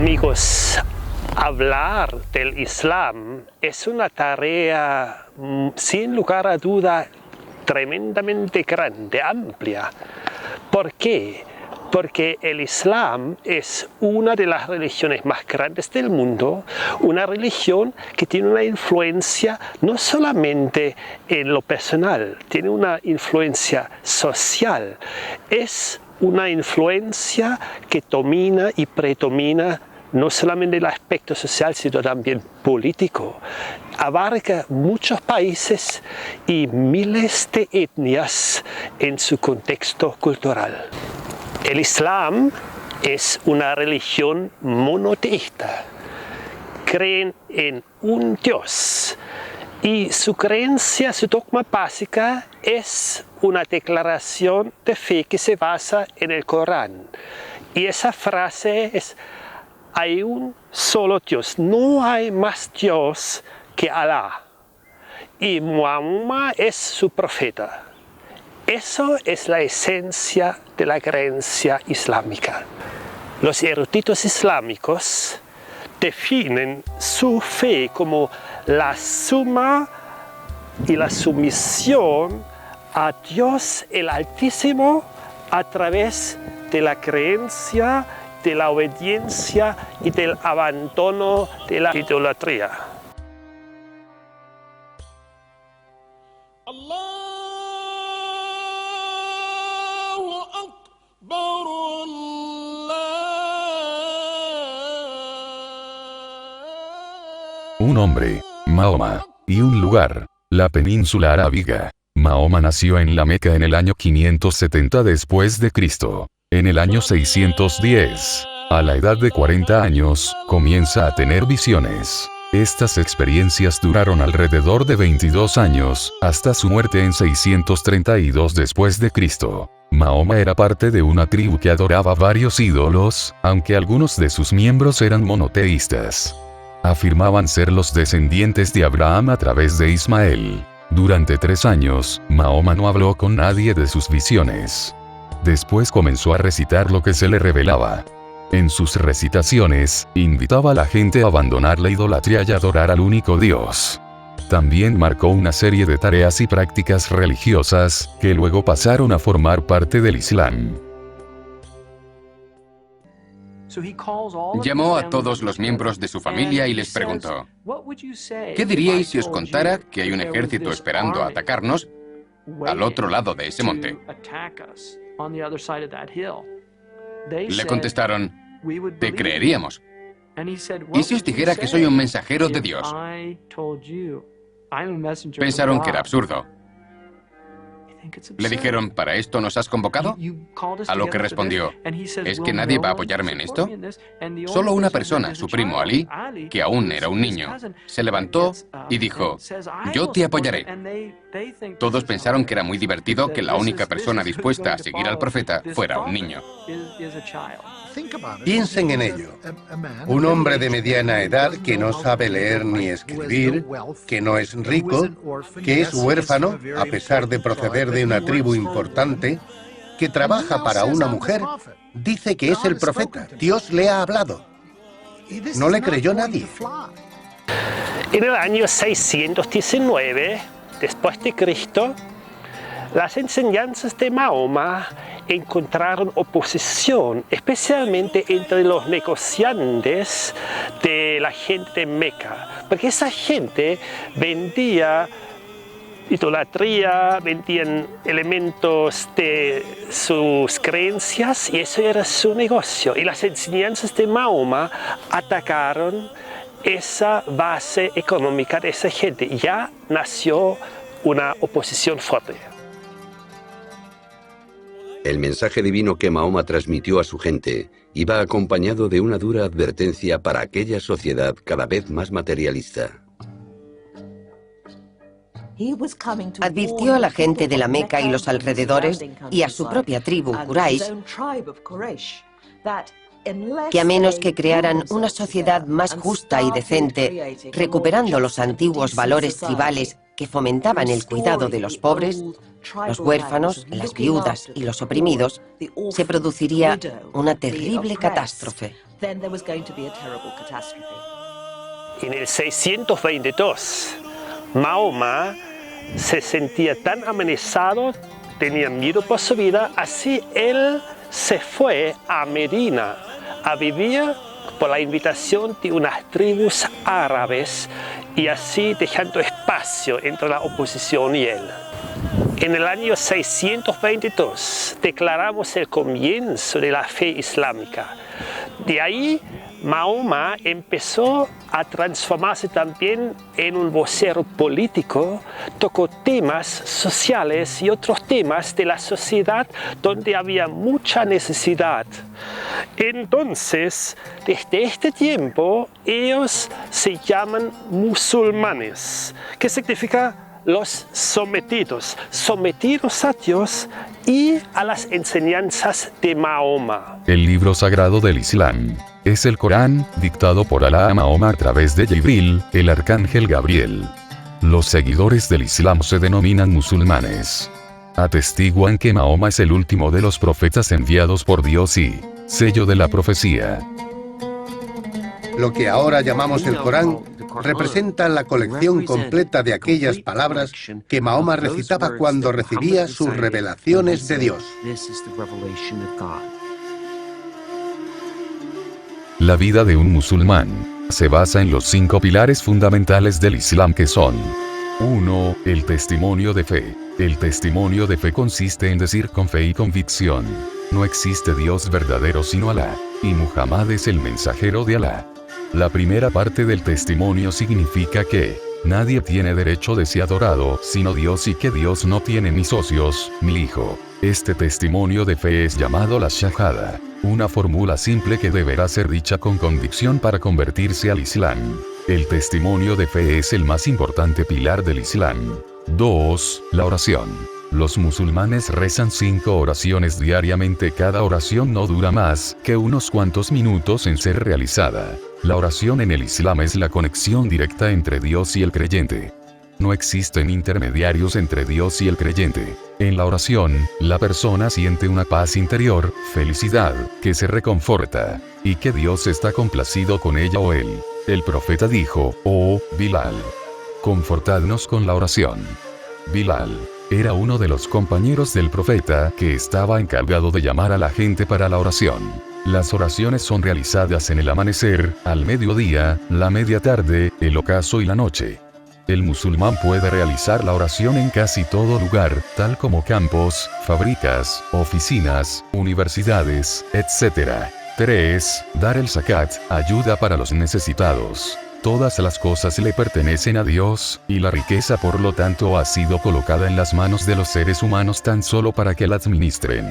Amigos, hablar del Islam es una tarea, sin lugar a duda, tremendamente grande, amplia. ¿Por qué? Porque el Islam es una de las religiones más grandes del mundo, una religión que tiene una influencia no solamente en lo personal, tiene una influencia social. Es una influencia que domina y predomina no solamente el aspecto social, sino también político. Abarca muchos países y miles de etnias en su contexto cultural. El Islam es una religión monoteísta. Creen en un Dios y su creencia, su dogma básica es una declaración de fe que se basa en el Corán. Y esa frase es: hay un solo Dios, no hay más Dios que Alá. Y Muhammad es su profeta. Eso es la esencia de la creencia islámica. Los eruditos islámicos definen su fe como la suma y la sumisión a Dios el Altísimo a través de la creencia, de la obediencia y del abandono de la idolatría. Un hombre, Mahoma, y un lugar, la península arábiga. Mahoma nació en la Meca en el año 570 después de Cristo. En el año 610, a la edad de 40 años, comienza a tener visiones. Estas experiencias duraron alrededor de 22 años, hasta su muerte en 632 después de Cristo. Mahoma era parte de una tribu que adoraba varios ídolos, aunque algunos de sus miembros eran monoteístas. Afirmaban ser los descendientes de Abraham a través de Ismael. Durante 3 años, Mahoma no habló con nadie de sus visiones. Después comenzó a recitar lo que se le revelaba. En sus recitaciones, invitaba a la gente a abandonar la idolatría y adorar al único Dios. También marcó una serie de tareas y prácticas religiosas, que luego pasaron a formar parte del Islam. Llamó a todos los miembros de su familia y les preguntó: ¿qué diríais si os contara que hay un ejército esperando a atacarnos al otro lado de ese monte? Le contestaron: te creeríamos. ¿Y si os dijera que soy un mensajero de Dios? Pensaron que era absurdo. Le dijeron: ¿para esto nos has convocado? A lo que respondió: ¿es que nadie va a apoyarme en esto? Solo una persona, su primo Ali, que aún era un niño, se levantó y dijo: yo te apoyaré. Todos pensaron que era muy divertido que la única persona dispuesta a seguir al profeta fuera un niño. Piensen en ello. Un hombre de mediana edad que no sabe leer ni escribir, que no es rico, que es huérfano, a pesar de proceder de una tribu importante, que trabaja para una mujer, dice que es el profeta. Dios le ha hablado. No le creyó nadie. En el año 619, después de Cristo, las enseñanzas de Mahoma encontraron oposición, especialmente entre los negociantes de la gente de Meca, porque esa gente vendía idolatría, vendían elementos de sus creencias y eso era su negocio. Y las enseñanzas de Mahoma atacaron esa base económica de esa gente. Ya nació una oposición fuerte. El mensaje divino que Mahoma transmitió a su gente iba acompañado de una dura advertencia para aquella sociedad cada vez más materialista. Advirtió a la gente de la Meca y los alrededores y a su propia tribu, Quraysh, que a menos que crearan una sociedad más justa y decente, recuperando los antiguos valores tribales que fomentaban el cuidado de los pobres, los huérfanos, las viudas y los oprimidos, se produciría una terrible catástrofe. En el 622, Mahoma se sentía tan amenazado, tenía miedo por su vida, así él se fue a Medina a vivir por la invitación de unas tribus árabes y así dejando espacio entre la oposición y él. En el año 622 declaramos el comienzo de la fe islámica. De ahí, Mahoma empezó a transformarse también en un vocero político, tocó temas sociales y otros temas de la sociedad donde había mucha necesidad. Entonces, desde este tiempo, ellos se llaman musulmanes, que significa los sometidos a Dios y a las enseñanzas de Mahoma. El libro sagrado del Islam es el Corán, dictado por Alá a Mahoma a través de Jibril, el arcángel Gabriel. Los seguidores del Islam se denominan musulmanes. Atestiguan que Mahoma es el último de los profetas enviados por Dios y sello de la profecía. Lo que ahora llamamos el Corán representa la colección completa de aquellas palabras que Mahoma recitaba cuando recibía sus revelaciones de Dios. La vida de un musulmán se basa en los 5 pilares fundamentales del Islam que son: 1. El testimonio de fe. El testimonio de fe consiste en decir con fe y convicción: no existe Dios verdadero sino Alá, y Muhammad es el mensajero de Alá. La primera parte del testimonio significa que nadie tiene derecho de ser adorado sino Dios y que Dios no tiene ni socios, ni hijo. Este testimonio de fe es llamado la Shahada, una fórmula simple que deberá ser dicha con convicción para convertirse al Islam. El testimonio de fe es el más importante pilar del Islam. 2. La oración. Los musulmanes rezan 5 oraciones diariamente. Cada oración no dura más que unos cuantos minutos en ser realizada. La oración en el Islam es la conexión directa entre Dios y el creyente. No existen intermediarios entre Dios y el creyente. En la oración, la persona siente una paz interior, felicidad, que se reconforta, y que Dios está complacido con ella o él. El profeta dijo: oh, Bilal, confortadnos con la oración. Bilal era uno de los compañeros del profeta que estaba encargado de llamar a la gente para la oración. Las oraciones son realizadas en el amanecer, al mediodía, la media tarde, el ocaso y la noche. El musulmán puede realizar la oración en casi todo lugar, tal como campos, fábricas, oficinas, universidades, etc. 3. Dar el zakat, ayuda para los necesitados. Todas las cosas le pertenecen a Dios, y la riqueza por lo tanto ha sido colocada en las manos de los seres humanos tan solo para que la administren.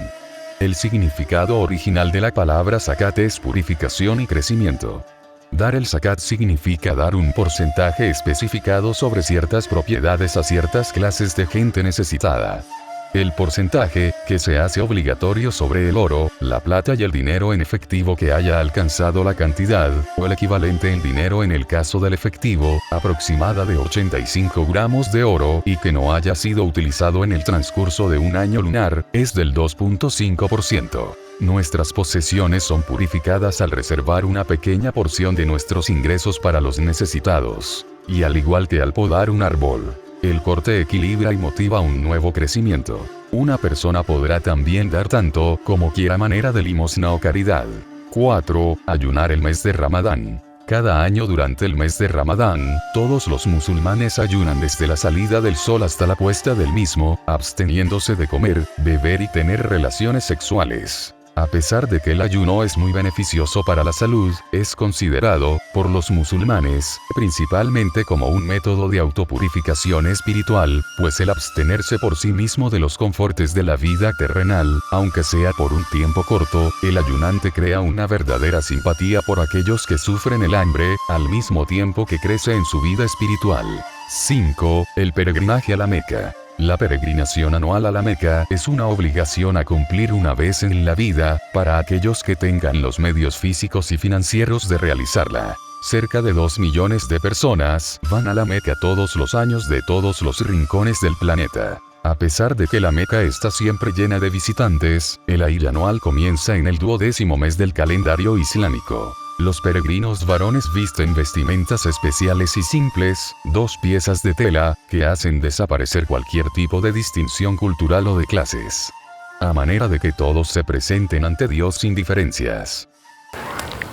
El significado original de la palabra zakat es purificación y crecimiento. Dar el zakat significa dar un porcentaje especificado sobre ciertas propiedades a ciertas clases de gente necesitada. El porcentaje, que se hace obligatorio sobre el oro, la plata y el dinero en efectivo que haya alcanzado la cantidad, o el equivalente en dinero en el caso del efectivo, aproximada de 85 gramos de oro, y que no haya sido utilizado en el transcurso de un año lunar, es del 2.5%. Nuestras posesiones son purificadas al reservar una pequeña porción de nuestros ingresos para los necesitados. Y al igual que al podar un árbol, el corte equilibra y motiva un nuevo crecimiento. Una persona podrá también dar tanto como quiera manera de limosna o caridad. 4. Ayunar el mes de Ramadán. Cada año durante el mes de Ramadán, todos los musulmanes ayunan desde la salida del sol hasta la puesta del mismo, absteniéndose de comer, beber y tener relaciones sexuales. A pesar de que el ayuno es muy beneficioso para la salud, es considerado, por los musulmanes, principalmente como un método de autopurificación espiritual, pues el abstenerse por sí mismo de los confortes de la vida terrenal, aunque sea por un tiempo corto, el ayunante crea una verdadera simpatía por aquellos que sufren el hambre, al mismo tiempo que crece en su vida espiritual. 5. El peregrinaje a la Meca. La peregrinación anual a la Meca es una obligación a cumplir una vez en la vida, para aquellos que tengan los medios físicos y financieros de realizarla. Cerca de 2 millones de personas van a la Meca todos los años de todos los rincones del planeta. A pesar de que la Meca está siempre llena de visitantes, el Hajj anual comienza en el 12º mes del calendario islámico. Los peregrinos varones visten vestimentas especiales y simples, 2 piezas de tela, que hacen desaparecer cualquier tipo de distinción cultural o de clases. A manera de que todos se presenten ante Dios sin diferencias.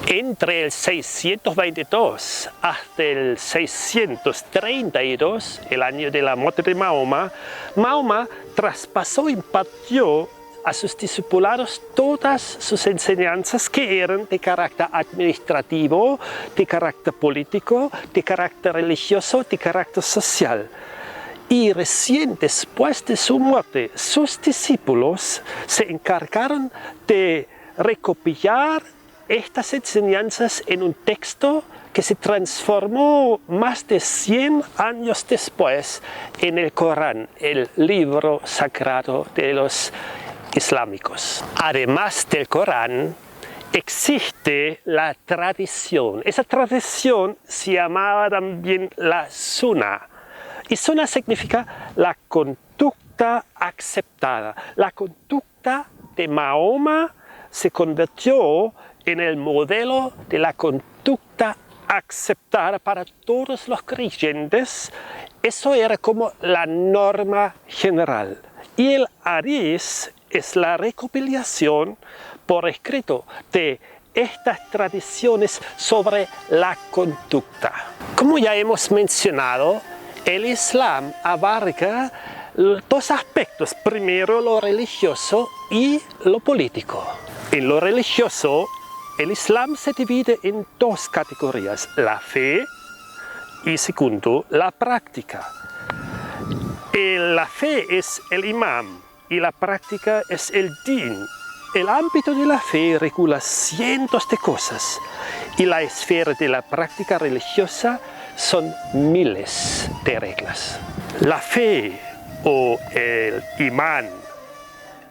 Entre el 622 hasta el 632, el año de la muerte de Mahoma, Mahoma traspasó e impartió a sus discipulados todas sus enseñanzas que eran de carácter administrativo, de carácter político, de carácter religioso, de carácter social. Y recién después de su muerte, sus discípulos se encargaron de recopilar estas enseñanzas en un texto que se transformó más de 100 años después en el Corán, el libro sagrado de los islámicos. Además del Corán, existe la tradición. Esa tradición se llamaba también la Sunnah. Y Sunnah significa la conducta aceptada. La conducta de Mahoma se convirtió en el modelo de la conducta aceptada para todos los creyentes. Eso era como la norma general. Y el Hadís es la recopilación por escrito de estas tradiciones sobre la conducta. Como ya hemos mencionado, el Islam abarca 2 aspectos. Primero, lo religioso y lo político. En lo religioso, el Islam se divide en 2 categorías, la fe y segundo, la práctica. La fe es el imam y la práctica es el din. El ámbito de la fe regula cientos de cosas y la esfera de la práctica religiosa son miles de reglas. La fe o el imán,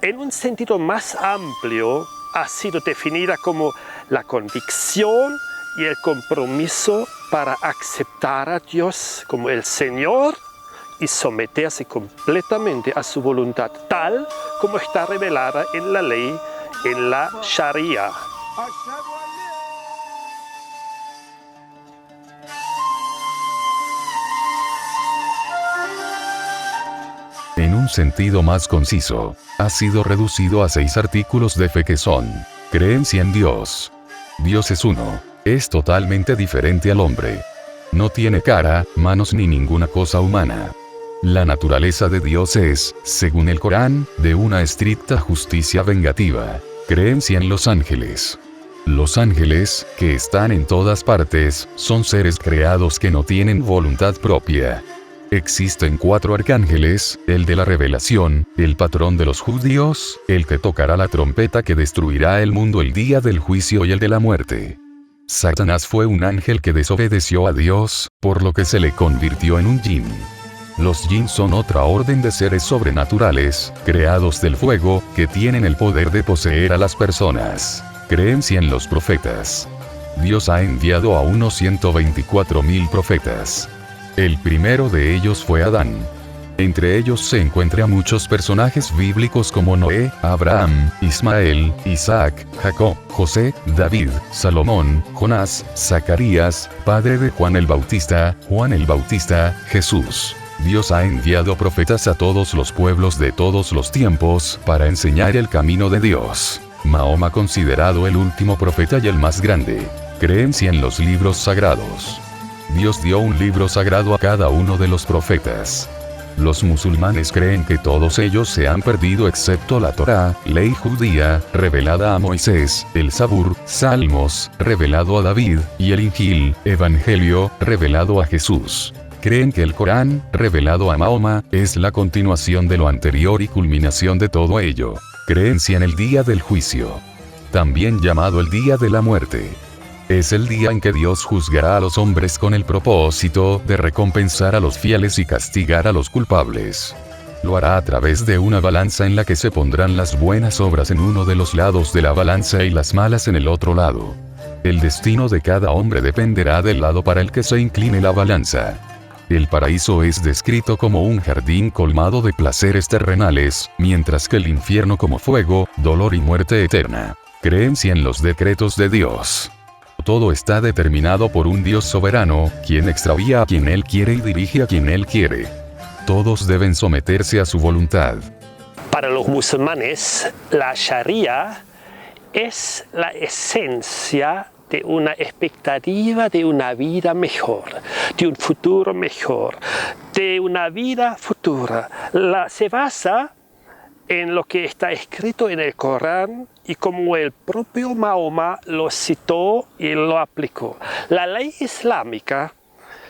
en un sentido más amplio, ha sido definida como la convicción y el compromiso para aceptar a Dios como el Señor y someterse completamente a su voluntad, tal como está revelada en la ley, en la Sharia. En un sentido más conciso, ha sido reducido a 6 artículos de fe que son: creencia en Dios. Dios es uno. Es totalmente diferente al hombre. No tiene cara, manos ni ninguna cosa humana. La naturaleza de Dios es, según el Corán, de una estricta justicia vengativa. Creencia en los ángeles. Los ángeles, que están en todas partes, son seres creados que no tienen voluntad propia. Existen 4 arcángeles, el de la revelación, el patrón de los judíos, el que tocará la trompeta que destruirá el mundo el día del juicio y el de la muerte. Satanás fue un ángel que desobedeció a Dios, por lo que se le convirtió en un jinn. Los jinn son otra orden de seres sobrenaturales, creados del fuego, que tienen el poder de poseer a las personas. Creencia en los profetas. Dios ha enviado a unos 124.000 profetas. El primero de ellos fue Adán. Entre ellos se encuentran muchos personajes bíblicos como Noé, Abraham, Ismael, Isaac, Jacob, José, David, Salomón, Jonás, Zacarías, padre de Juan el Bautista, Jesús. Dios ha enviado profetas a todos los pueblos de todos los tiempos para enseñar el camino de Dios. Mahoma considerado el último profeta y el más grande. Creencia en los libros sagrados. Dios dio un libro sagrado a cada uno de los profetas. Los musulmanes creen que todos ellos se han perdido excepto la Torá, ley judía, revelada a Moisés, el Zabur, Salmos, revelado a David, y el Injil, Evangelio, revelado a Jesús. Creen que el Corán, revelado a Mahoma, es la continuación de lo anterior y culminación de todo ello. Creencia en el día del juicio. También llamado el día de la muerte. Es el día en que Dios juzgará a los hombres con el propósito de recompensar a los fieles y castigar a los culpables. Lo hará a través de una balanza en la que se pondrán las buenas obras en uno de los lados de la balanza y las malas en el otro lado. El destino de cada hombre dependerá del lado para el que se incline la balanza. El paraíso es descrito como un jardín colmado de placeres terrenales, mientras que el infierno como fuego, dolor y muerte eterna. Creencia en los decretos de Dios. Todo está determinado por un Dios soberano, quien extravía a quien Él quiere y dirige a quien Él quiere. Todos deben someterse a su voluntad. Para los musulmanes, la Sharia es la esencia de una expectativa de una vida mejor, de un futuro mejor, de una vida futura. Se basa en lo que está escrito en el Corán y como el propio Mahoma lo citó y lo aplicó. La ley islámica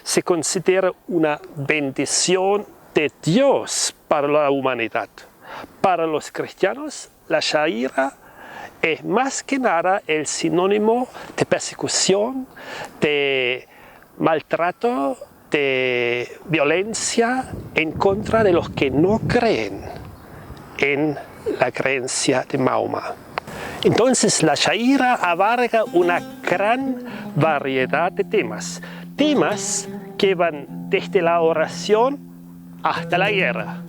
se considera una bendición de Dios para la humanidad. Para los cristianos, la Sharia es más que nada el sinónimo de persecución, de maltrato, de violencia en contra de los que no creen en la creencia de Mahoma. Entonces la Sharia abarca una gran variedad de temas que van desde la oración hasta la guerra,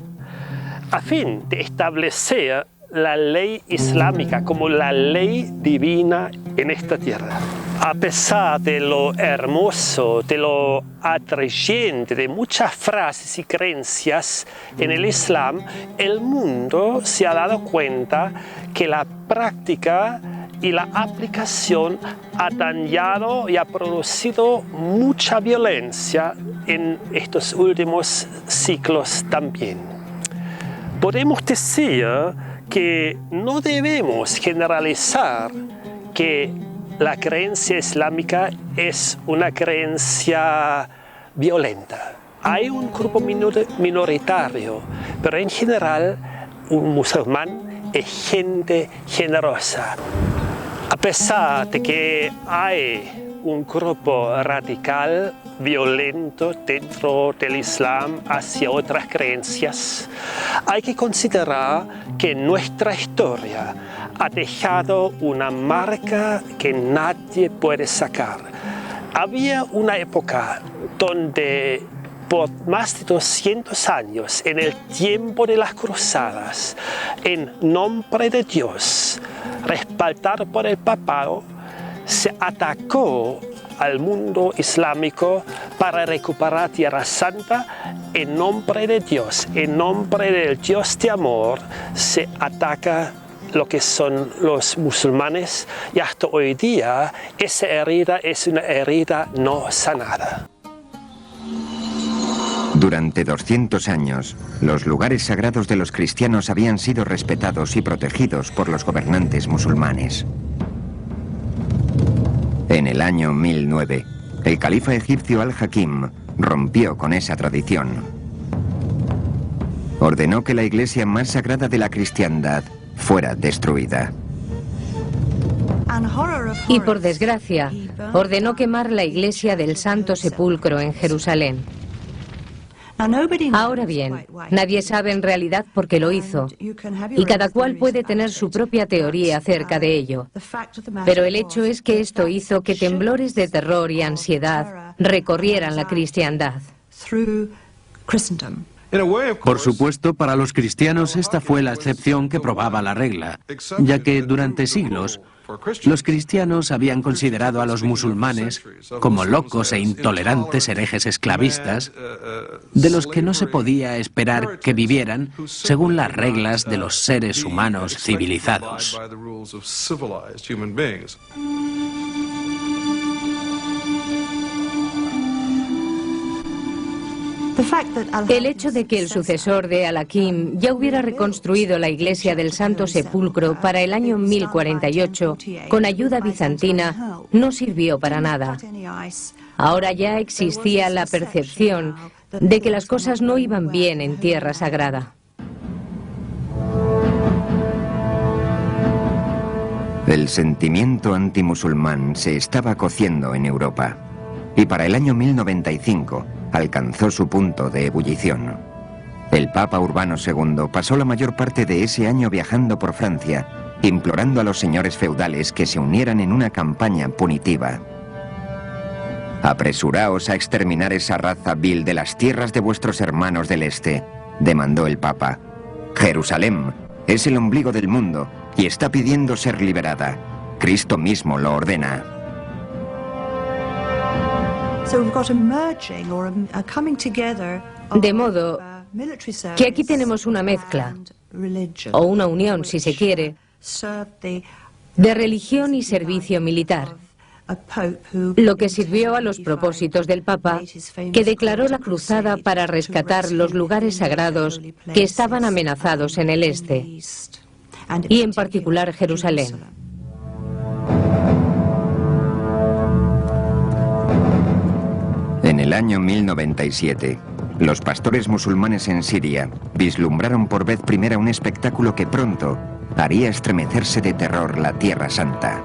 a fin de establecer la ley islámica como la ley divina en esta tierra. A pesar de lo hermoso, de lo atrayente, de muchas frases y creencias en el Islam, el mundo se ha dado cuenta que la práctica y la aplicación ha dañado y ha producido mucha violencia en estos últimos siglos también. Podemos decir que no debemos generalizar que la creencia islámica es una creencia violenta. Hay un grupo minoritario, pero en general un musulmán es gente generosa. A pesar de que hay un grupo radical, violento dentro del Islam hacia otras creencias, hay que considerar que nuestra historia ha dejado una marca que nadie puede sacar. Había una época donde por más de 200 años, en el tiempo de las cruzadas, en nombre de Dios, respaldado por el papado, se atacó al mundo islámico para recuperar Tierra Santa. En nombre de Dios, en nombre del Dios de amor, se ataca lo que son los musulmanes, y hasta hoy día esa herida es una herida no sanada. Durante 200 años, los lugares sagrados de los cristianos habían sido respetados y protegidos por los gobernantes musulmanes. En el año 1009, el califa egipcio Al-Hakim rompió con esa tradición. Ordenó que la iglesia más sagrada de la cristiandad fuera destruida. Y por desgracia, ordenó quemar la iglesia del Santo Sepulcro en Jerusalén. Ahora bien, nadie sabe en realidad por qué lo hizo, y cada cual puede tener su propia teoría acerca de ello. Pero el hecho es que esto hizo que temblores de terror y ansiedad recorrieran la cristiandad. Por supuesto, para los cristianos esta fue la excepción que probaba la regla, ya que durante siglos los cristianos habían considerado a los musulmanes como locos e intolerantes herejes esclavistas, de los que no se podía esperar que vivieran según las reglas de los seres humanos civilizados. El hecho de que el sucesor de Al-Hakim ya hubiera reconstruido la iglesia del Santo Sepulcro para el año 1048 con ayuda bizantina no sirvió para nada. Ahora ya existía la percepción de que las cosas no iban bien en tierra sagrada. El sentimiento antimusulmán se estaba cociendo en Europa, y para el año 1095 alcanzó su punto de ebullición. El Papa Urbano II pasó la mayor parte de ese año viajando por Francia implorando a los señores feudales que se unieran en una campaña punitiva. «Apresuraos a exterminar esa raza vil de las tierras de vuestros hermanos del este», demandó el Papa. «Jerusalén es el ombligo del mundo y está pidiendo ser liberada. Cristo mismo lo ordena». De modo que aquí tenemos una mezcla, o una unión, si se quiere, de religión y servicio militar, lo que sirvió a los propósitos del Papa, que declaró la cruzada para rescatar los lugares sagrados que estaban amenazados en el este, y en particular Jerusalén. En el año 1097, los pastores musulmanes en Siria vislumbraron por vez primera un espectáculo que pronto haría estremecerse de terror la Tierra Santa.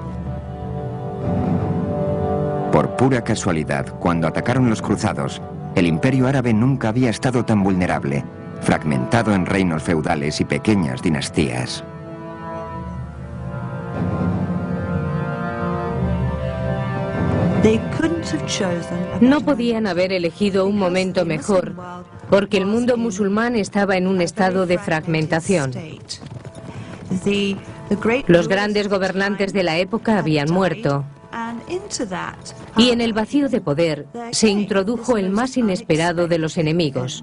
Por pura casualidad, cuando atacaron los cruzados, el imperio árabe nunca había estado tan vulnerable, fragmentado en reinos feudales y pequeñas dinastías. No podían haber elegido un momento mejor, porque el mundo musulmán estaba en un estado de fragmentación. Los grandes gobernantes de la época habían muerto, y en el vacío de poder se introdujo el más inesperado de los enemigos,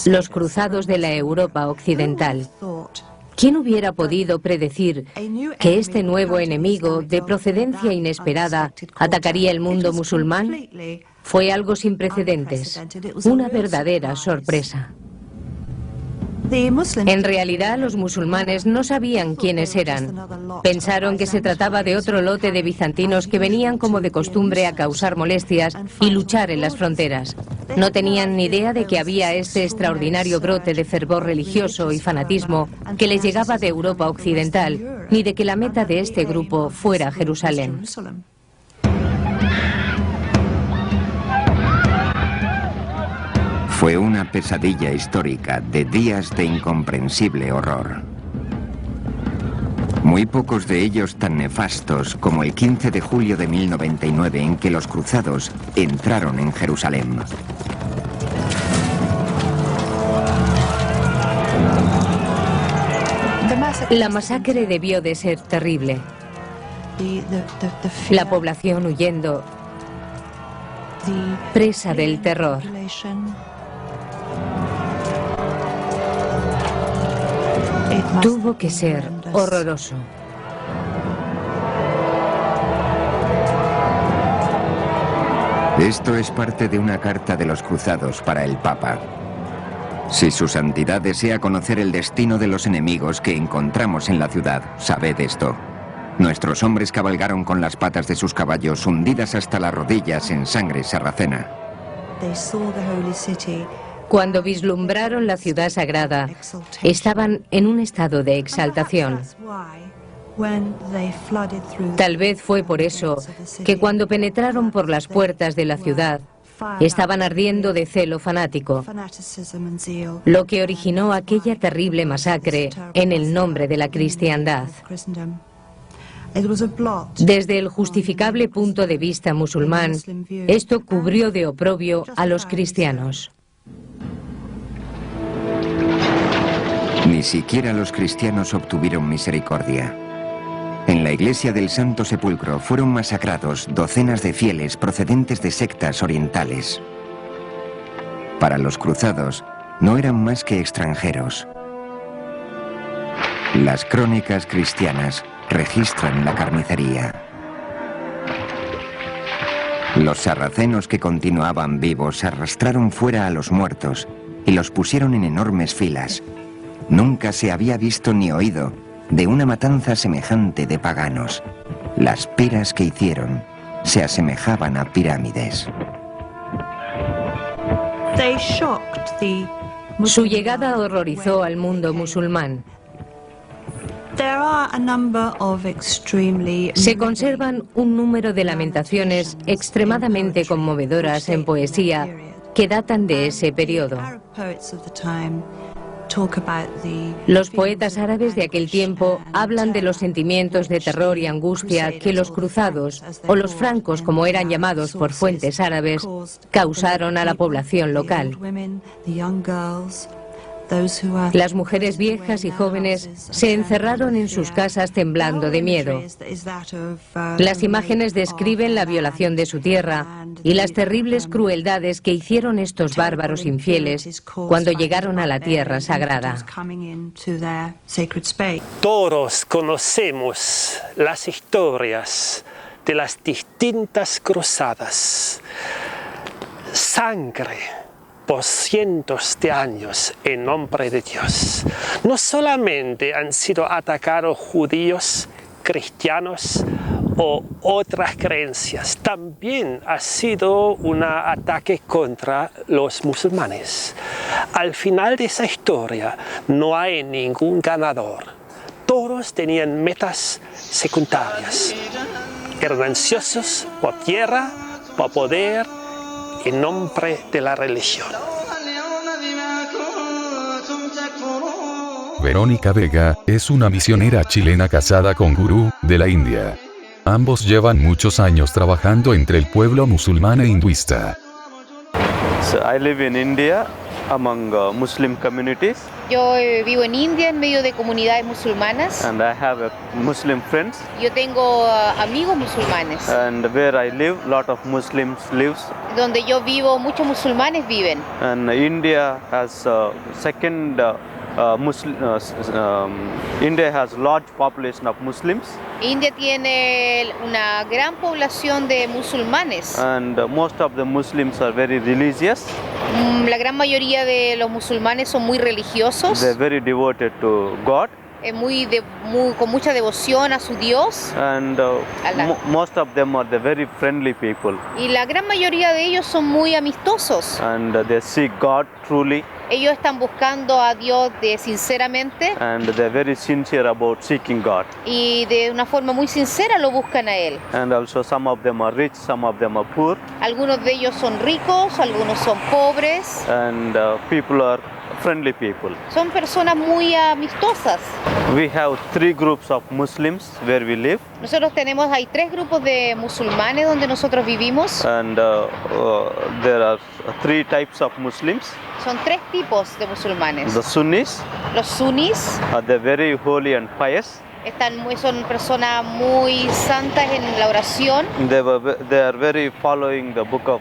los cruzados de la Europa occidental. ¿Quién hubiera podido predecir que este nuevo enemigo, de procedencia inesperada, atacaría el mundo musulmán? Fue algo sin precedentes, una verdadera sorpresa. En realidad, los musulmanes no sabían quiénes eran. Pensaron que se trataba de otro lote de bizantinos que venían como de costumbre a causar molestias y luchar en las fronteras. No tenían ni idea de que había este extraordinario brote de fervor religioso y fanatismo que les llegaba de Europa occidental, ni de que la meta de este grupo fuera Jerusalén. Fue una pesadilla histórica de días de incomprensible horror. Muy pocos de ellos tan nefastos como el 15 de julio de 1099 en que los cruzados entraron en Jerusalén. La masacre debió de ser terrible. La población huyendo, presa del terror. Tuvo que ser horroroso. Esto es parte de una carta de los cruzados para el Papa. Si su santidad desea conocer el destino de los enemigos que encontramos en la ciudad, sabed esto. Nuestros hombres cabalgaron con las patas de sus caballos hundidas hasta las rodillas en sangre sarracena. Cuando vislumbraron la ciudad sagrada, estaban en un estado de exaltación. Tal vez fue por eso que cuando penetraron por las puertas de la ciudad, estaban ardiendo de celo fanático, lo que originó aquella terrible masacre en el nombre de la cristiandad. Desde el justificable punto de vista musulmán, esto cubrió de oprobio a los cristianos. Ni siquiera los cristianos obtuvieron misericordia. En la iglesia del Santo Sepulcro fueron masacrados docenas de fieles procedentes de sectas orientales. Para los cruzados, no eran más que extranjeros. Las crónicas cristianas registran la carnicería. Los sarracenos que continuaban vivos arrastraron fuera a los muertos y los pusieron en enormes filas. Nunca se había visto ni oído de una matanza semejante de paganos. Las piras que hicieron se asemejaban a pirámides. Su llegada horrorizó al mundo musulmán. Se conservan un número de lamentaciones extremadamente conmovedoras en poesía que datan de ese periodo. Los poetas árabes de aquel tiempo hablan de los sentimientos de terror y angustia que los cruzados, o los francos como eran llamados por fuentes árabes, causaron a la población local. Las mujeres viejas y jóvenes se encerraron en sus casas temblando de miedo. Las imágenes describen la violación de su tierra y las terribles crueldades que hicieron estos bárbaros infieles cuando llegaron a la tierra sagrada. Todos conocemos las historias de las distintas cruzadas. Sangre por cientos de años en nombre de Dios. No solamente han sido atacados judíos, cristianos o otras creencias, también ha sido un ataque contra los musulmanes. Al final de esa historia no hay ningún ganador. Todos tenían metas secundarias. Eran ansiosos por tierra, por poder, en nombre de la religión. Verónica Vega es una misionera chilena casada con gurú de la India. Ambos llevan muchos años trabajando entre el pueblo musulmán e hinduista. I live in India among Muslim communities. Yo vivo en India en medio de comunidades musulmanas. And I have Muslim friends. Yo tengo amigos musulmanes. And where I live, lot of Muslims lives. Donde yo vivo, muchos musulmanes viven. And India has India has large population of Muslims. India tiene una gran población de musulmanes. And most of the Muslims are very religious. La gran mayoría de los musulmanes son muy religiosos. They're very devoted to God. Con mucha devoción a su Dios. And most of them are the very friendly people. Y la gran mayoría de ellos son muy amistosos. And they seek God truly. Ellos están buscando a Dios sinceramente. And they're very sincere about seeking God. Y de una forma muy sincera lo buscan a Él. And also some of them are rich, some of them are poor. Algunos de ellos son ricos, algunos son pobres. And people are friendly people. Son personas muy amistosas. We have 3 groups of Muslims where we live. Nosotros hay 3 grupos de musulmanes donde nosotros vivimos. And there are 3 types of Muslims. Son 3 tipos de musulmanes. The Sunnis. Los sunnis. They're very holy and pious. Son personas muy santas en la oración. They are very following the book of.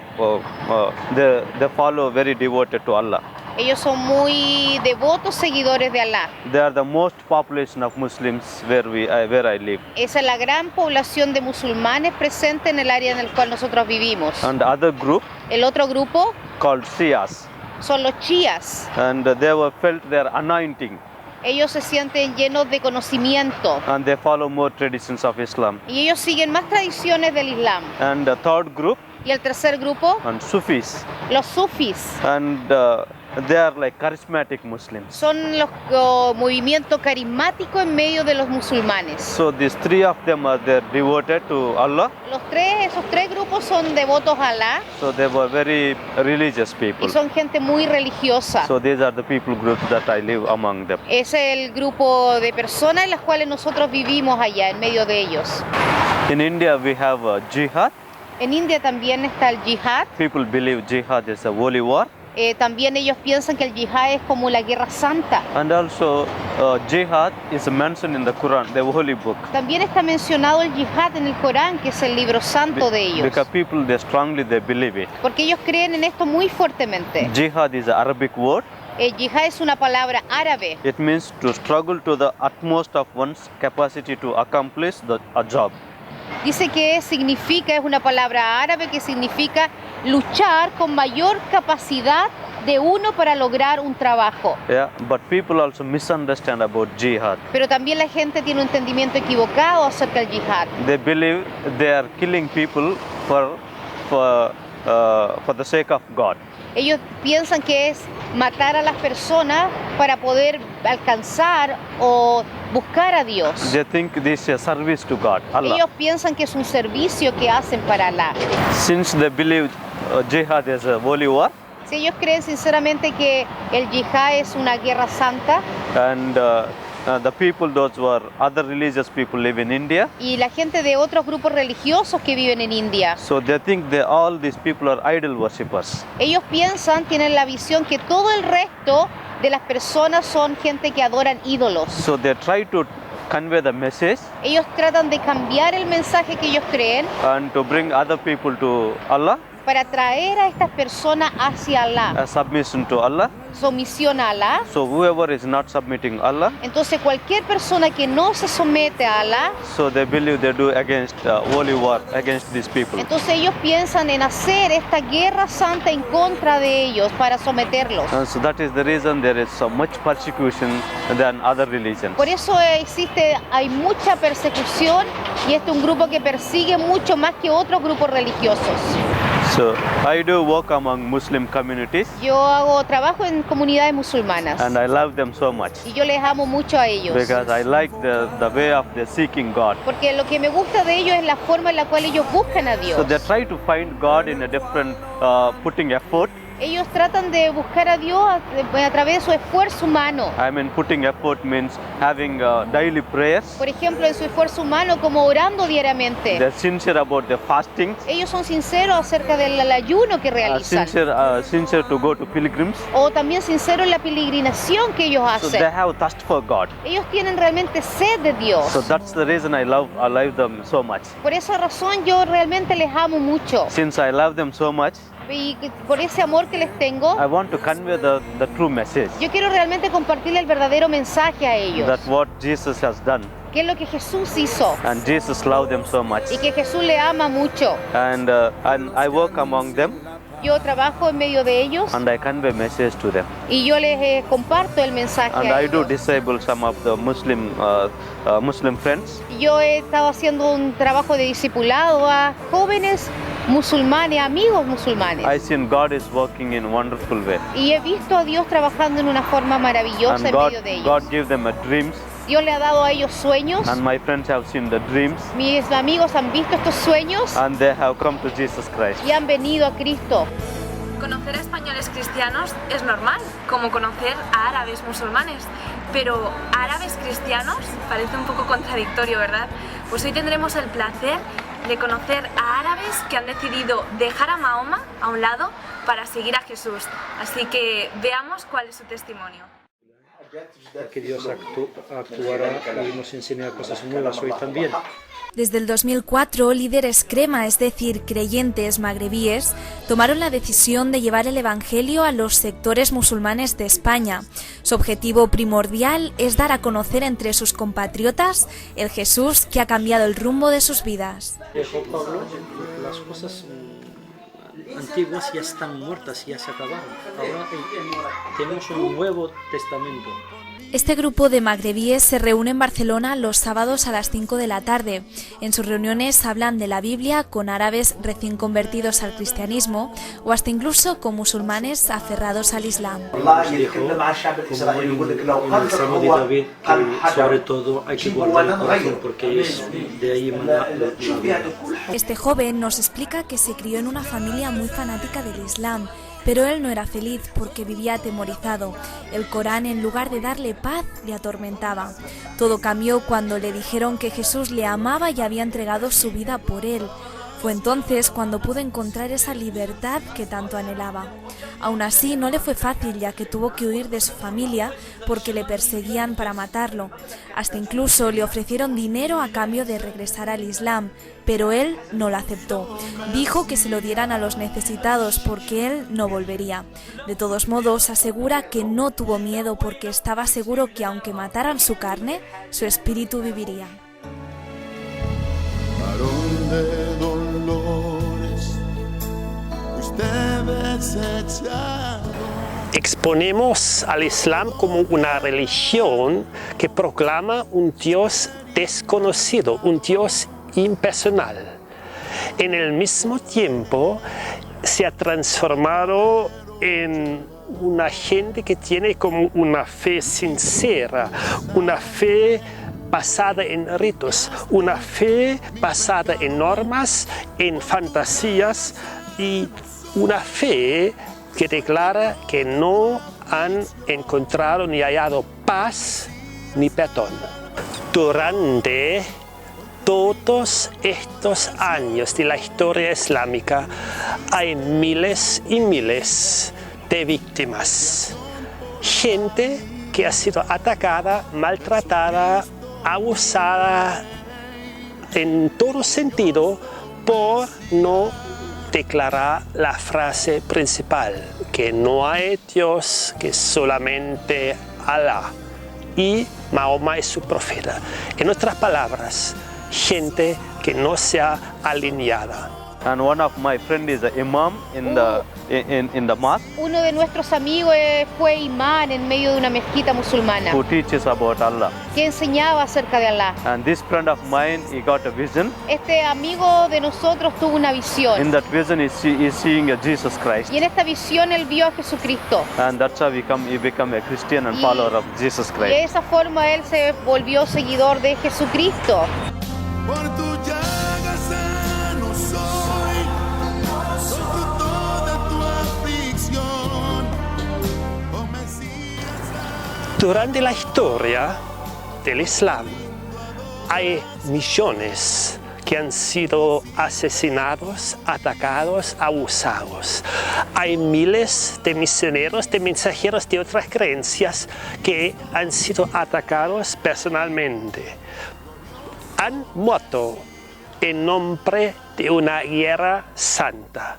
They follow very devoted to Allah. Ellos son muy devotos seguidores de Alá. They are the most population of Muslims where I live. Esa es la gran población de musulmanes presente en el área en el cual nosotros vivimos. And the other group. El otro grupo. Called Shias. Son los chiíes. And they were felt their anointing. Ellos se sienten llenos de conocimiento. And they follow more traditions of Islam. Y ellos siguen más tradiciones del Islam. And the third group. Y el tercer grupo. And Sufis. Los sufis. And they are like charismatic Muslims. Son los movimientos carismáticos en medio de los musulmanes. So these 3 of them are devoted to Allah. Esos 3 grupos son devotos a Alá. So they were very religious people. Y son gente muy religiosa. So these are the people groups that I live among them. Es el grupo de personas en las cuales nosotros vivimos allá en medio de ellos. In India we have jihad. En India también está el yihad. People believe jihad is a holy war. También ellos piensan que el yihad es como la guerra santa. And also jihad is mentioned in the Quran, the holy book. También está mencionado el yihad en el Corán, que es el libro santo de ellos. Because people they strongly believe it. Porque ellos creen en esto muy fuertemente. Jihad is an Arabic word. Yihad es una palabra árabe. It means to struggle to the utmost of one's capacity to accomplish a job. Dice que es una palabra árabe que significa luchar con mayor capacidad de uno para lograr un trabajo. Yeah, but people also misunderstand about jihad. Pero también la gente tiene un entendimiento equivocado acerca del yihad. They believe they are killing people for the sake of God. Ellos piensan que es matar a las personas para poder alcanzar o buscar a Dios. They think this is a service to God, Allah. Ellos piensan que es un servicio que hacen para Alá. Since they believe jihad is a holy war. Si ellos creen sinceramente que el yihad es una guerra santa. And the people, those who are other religious people, live in India. Y la gente de otros grupos religiosos que viven en India. So they think that all these people are idol worshippers. Ellos piensan, tienen la visión que todo el resto de las personas son gente que adoran ídolos. So they try to convey the message. Ellos tratan de cambiar el mensaje que ellos creen. And to bring other people to Allah. Para traer a estas personas hacia Allah. A submission to Allah. Sumisión a Allah. So whoever is not submitting Allah. Entonces cualquier persona que no se somete a Allah. So they believe they do against holy war against these people. Entonces ellos piensan en hacer esta guerra santa en contra de ellos para someterlos. So that is the reason there is so much persecution than other religions. Por eso hay mucha persecución y este es un grupo que persigue mucho más que otros grupos religiosos. So I do work among Muslim communities. Yo trabajo en comunidades musulmanas. And I love them so much. Y yo les amo mucho a ellos. Because I like the way of the seeking God. Porque lo que me gusta de ellos es la forma en la cual ellos buscan a Dios. So they try to find God in a different putting effort. Ellos tratan de buscar a Dios a través de su esfuerzo humano. I mean, putting effort means having daily prayers. Por ejemplo, en su esfuerzo humano, como orando diariamente. They're sincere about the fasting. Ellos son sinceros acerca del ayuno que realizan. Sincere to go to pilgrims. O también sinceros en la peregrinación que ellos hacen. So they have thirst for God. Ellos tienen realmente sed de Dios. So that's the reason I love them so much. Por esa razón yo realmente les amo mucho. Since I love them so much. Y por ese amor que les tengo, I want to convey the true message. Yo quiero realmente compartirle el verdadero mensaje a ellos. That what Jesus has done. Que es lo que Jesús hizo. And Jesus loved them so much. Y que Jesús le ama mucho. And I work among them. Yo trabajo en medio de ellos. And I convey message to them. Y yo les comparto el mensaje and a I ellos. do disciple some of the Muslim friends. Yo he estado haciendo un trabajo de discipulado a jóvenes musulmanes, amigos musulmanes. I seen God is working in a wonderful way. Y he visto a Dios trabajando en una forma maravillosa and en medio de ellos. God gave them dreams. Dios le ha dado a ellos sueños. And my friends have seen the dreams. Mis amigos han visto estos sueños. And they have come to Jesus Christ. Y han venido a Cristo. Conocer a españoles cristianos es normal, como conocer a árabes musulmanes, pero árabes cristianos parece un poco contradictorio, ¿verdad? Pues hoy tendremos el placer de conocer a árabes que han decidido dejar a Mahoma a un lado para seguir a Jesús. Así que veamos cuál es su testimonio. Que Dios actuará y nos enseñará cosas nuevas hoy también. Desde el 2004, líderes crema, es decir, creyentes magrebíes, tomaron la decisión de llevar el Evangelio a los sectores musulmanes de España. Su objetivo primordial es dar a conocer entre sus compatriotas el Jesús que ha cambiado el rumbo de sus vidas. Dijo Pablo, las cosas antiguas ya están muertas, ya se acabaron. Ahora tenemos un nuevo testamento. Este grupo de magrebíes se reúne en Barcelona los sábados a las 5 de la tarde. En sus reuniones hablan de la Biblia con árabes recién convertidos al cristianismo o hasta incluso con musulmanes aferrados al Islam. Nos dijo, como en el Salmo de David, que sobre todo hay que guardar el corazón porque es de ahí emana la vida. Este joven nos explica que se crió en una familia muy fanática del Islam. Pero él no era feliz porque vivía atemorizado. El Corán, en lugar de darle paz, le atormentaba. Todo cambió cuando le dijeron que Jesús le amaba y había entregado su vida por él. Fue entonces cuando pudo encontrar esa libertad que tanto anhelaba. Aún así, no le fue fácil, ya que tuvo que huir de su familia porque le perseguían para matarlo. Hasta incluso le ofrecieron dinero a cambio de regresar al Islam, pero él no lo aceptó. Dijo que se lo dieran a los necesitados porque él no volvería. De todos modos, asegura que no tuvo miedo porque estaba seguro que aunque mataran su carne, su espíritu viviría. Exponemos al Islam como una religión que proclama un Dios desconocido, un Dios impersonal. En el mismo tiempo se ha transformado en una gente que tiene como una fe sincera, una fe basada en ritos, una fe basada en normas, en fantasías y una fe que declara que no han encontrado ni hallado paz ni perdón. Durante todos estos años de la historia islámica hay miles y miles de víctimas. Gente que ha sido atacada, maltratada, abusada en todo sentido por no declarar la frase principal, que no hay Dios, que solamente Alá y Mahoma es su profeta. En otras palabras, gente que no sea alineada. And one of my friend is an imam in the mosque. Uno de nuestros amigos fue imán en medio de una mezquita musulmana. Who teaches about Allah. Que enseñaba acerca de Allah. And this friend of mine, he got a vision. Este amigo de nosotros tuvo una visión. In that vision, he's seeing a Jesus Christ. Y en esta visión él vio a Jesucristo. And that's how he become a Christian and follower of Jesus Christ. Y de esa forma él se volvió seguidor de Jesucristo. Durante la historia del Islam hay millones que han sido asesinados, atacados, abusados. Hay miles de misioneros, de mensajeros de otras creencias que han sido atacados personalmente. Han muerto en nombre de una guerra santa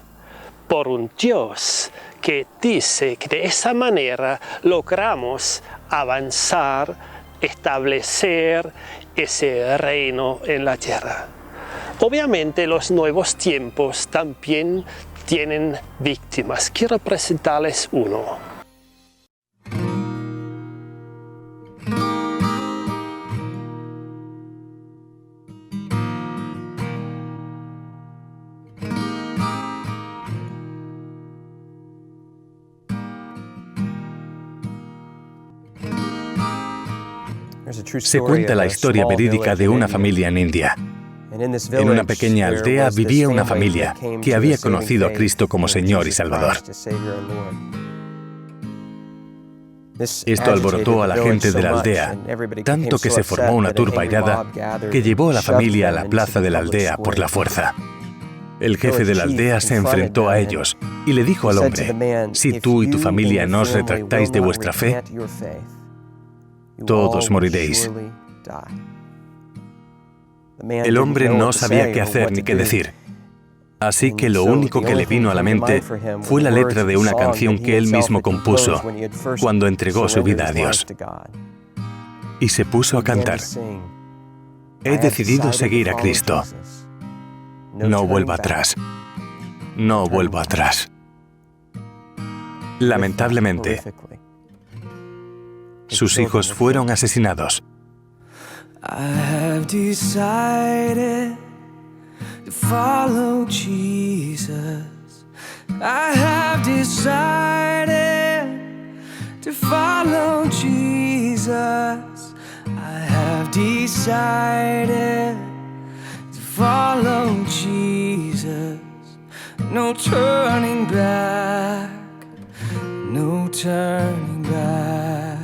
por un Dios que dice que de esa manera logramos avanzar, establecer ese reino en la tierra. Obviamente los nuevos tiempos también tienen víctimas. Quiero presentarles uno. Se cuenta la historia verídica de una familia en India. En una pequeña aldea vivía una familia que había conocido a Cristo como Señor y Salvador. Esto alborotó a la gente de la aldea, tanto que se formó una turba airada que llevó a la familia a la plaza de la aldea por la fuerza. El jefe de la aldea se enfrentó a ellos y le dijo al hombre: si tú y tu familia no os retractáis de vuestra fe, todos moriréis. El hombre no sabía qué hacer ni qué decir, así que lo único que le vino a la mente fue la letra de una canción que él mismo compuso cuando entregó su vida a Dios. Y se puso a cantar: he decidido seguir a Cristo. No vuelvo atrás. No vuelvo atrás. Lamentablemente, sus hijos fueron asesinados. I have decided to follow Jesus. I have decided to follow Jesus. I have decided to follow Jesus. No turning back. No turning back.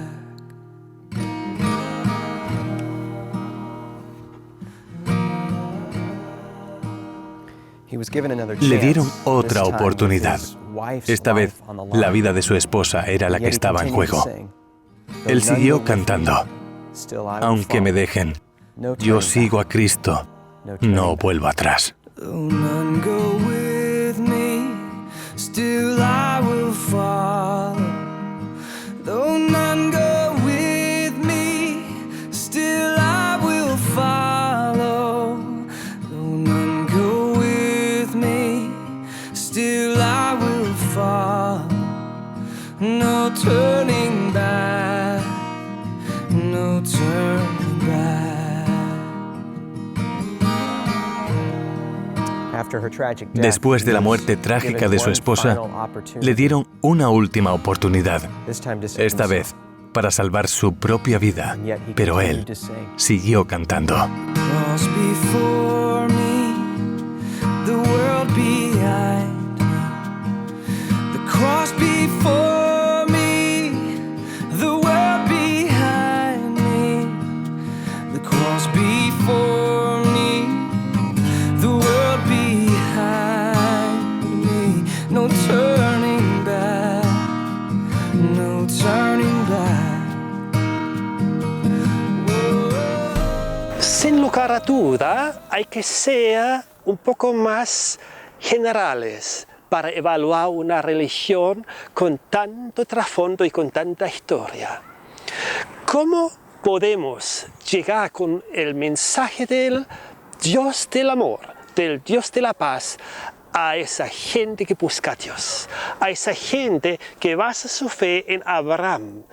Le dieron otra oportunidad. Esta vez, la vida de su esposa era la que estaba en juego. Él siguió cantando: aunque me dejen, yo sigo a Cristo, no vuelvo atrás. No turning back, no turning back. Después de la muerte trágica de su esposa, le dieron una última oportunidad, esta vez para salvar su propia vida, pero él siguió cantando. cross before me, the world behind me. The cross before me, the world behind me. No turning back, no turning back. Sin lugar a duda, hay que ser un poco más generales para evaluar una religión con tanto trasfondo y con tanta historia. ¿Cómo podemos llegar con el mensaje del Dios del amor, del Dios de la paz, a esa gente que busca a Dios, a esa gente que basa su fe en Abraham,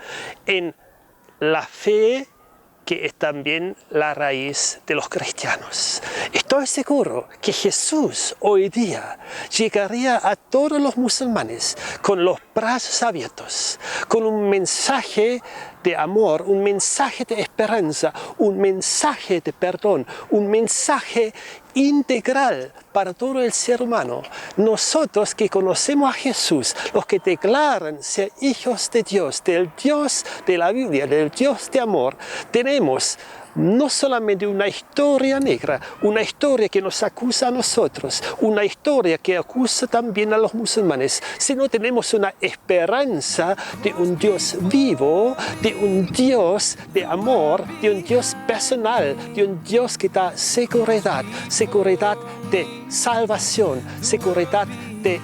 en la fe que es también la raíz de los cristianos? Estoy seguro que Jesús hoy día llegaría a todos los musulmanes con los brazos abiertos, con un mensaje de amor, un mensaje de esperanza, un mensaje de perdón, un mensaje integral para todo el ser humano. Nosotros que conocemos a Jesús, los que declaran ser hijos de Dios, del Dios de la Biblia, del Dios de amor, tenemos no solamente una historia negra, una historia que nos acusa a nosotros, una historia que acusa también a los musulmanes, sino tenemos una esperanza de un Dios vivo, de un Dios de amor, de un Dios personal, de un Dios que da seguridad, seguridad de salvación, seguridad de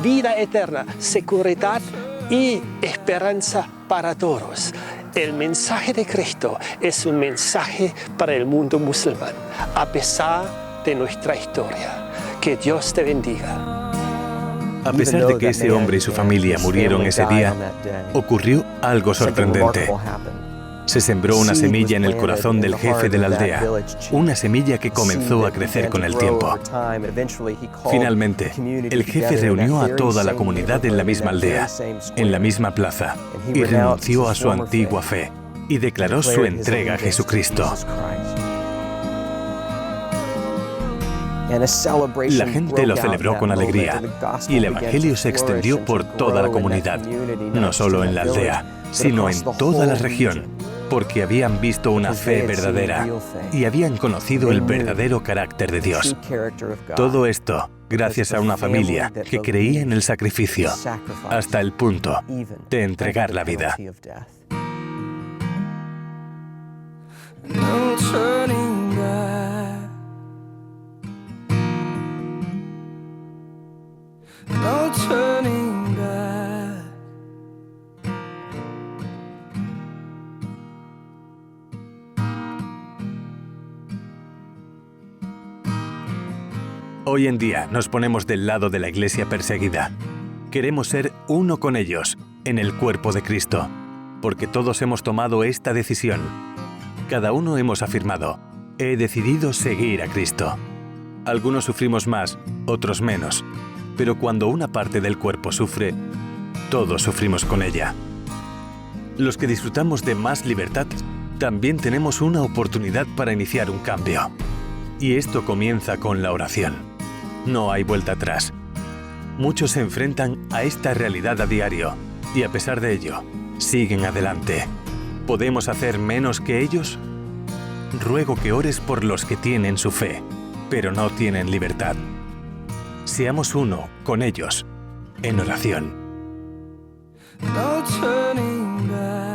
vida eterna, seguridad y esperanza para todos. El mensaje de Cristo es un mensaje para el mundo musulmán, a pesar de nuestra historia. Que Dios te bendiga. A pesar de que ese hombre y su familia murieron ese día, ocurrió algo sorprendente. Se sembró una semilla en el corazón del jefe de la aldea, una semilla que comenzó a crecer con el tiempo. Finalmente, el jefe reunió a toda la comunidad en la misma aldea, en la misma plaza, y renunció a su antigua fe, y declaró su entrega a Jesucristo. La gente lo celebró con alegría, y el Evangelio se extendió por toda la comunidad, no solo en la aldea, sino en toda la región, porque habían visto una fe verdadera y habían conocido el verdadero carácter de Dios. Todo esto gracias a una familia que creía en el sacrificio hasta el punto de entregar la vida. No turning back. No turning back. Hoy en día nos ponemos del lado de la iglesia perseguida. Queremos ser uno con ellos, en el cuerpo de Cristo, porque todos hemos tomado esta decisión. Cada uno hemos afirmado, he decidido seguir a Cristo. Algunos sufrimos más, otros menos, pero cuando una parte del cuerpo sufre, todos sufrimos con ella. Los que disfrutamos de más libertad, también tenemos una oportunidad para iniciar un cambio. Y esto comienza con la oración. No hay vuelta atrás. Muchos se enfrentan a esta realidad a diario y a pesar de ello, siguen adelante. ¿Podemos hacer menos que ellos? Ruego que ores por los que tienen su fe, pero no tienen libertad. Seamos uno con ellos en oración. No turning back.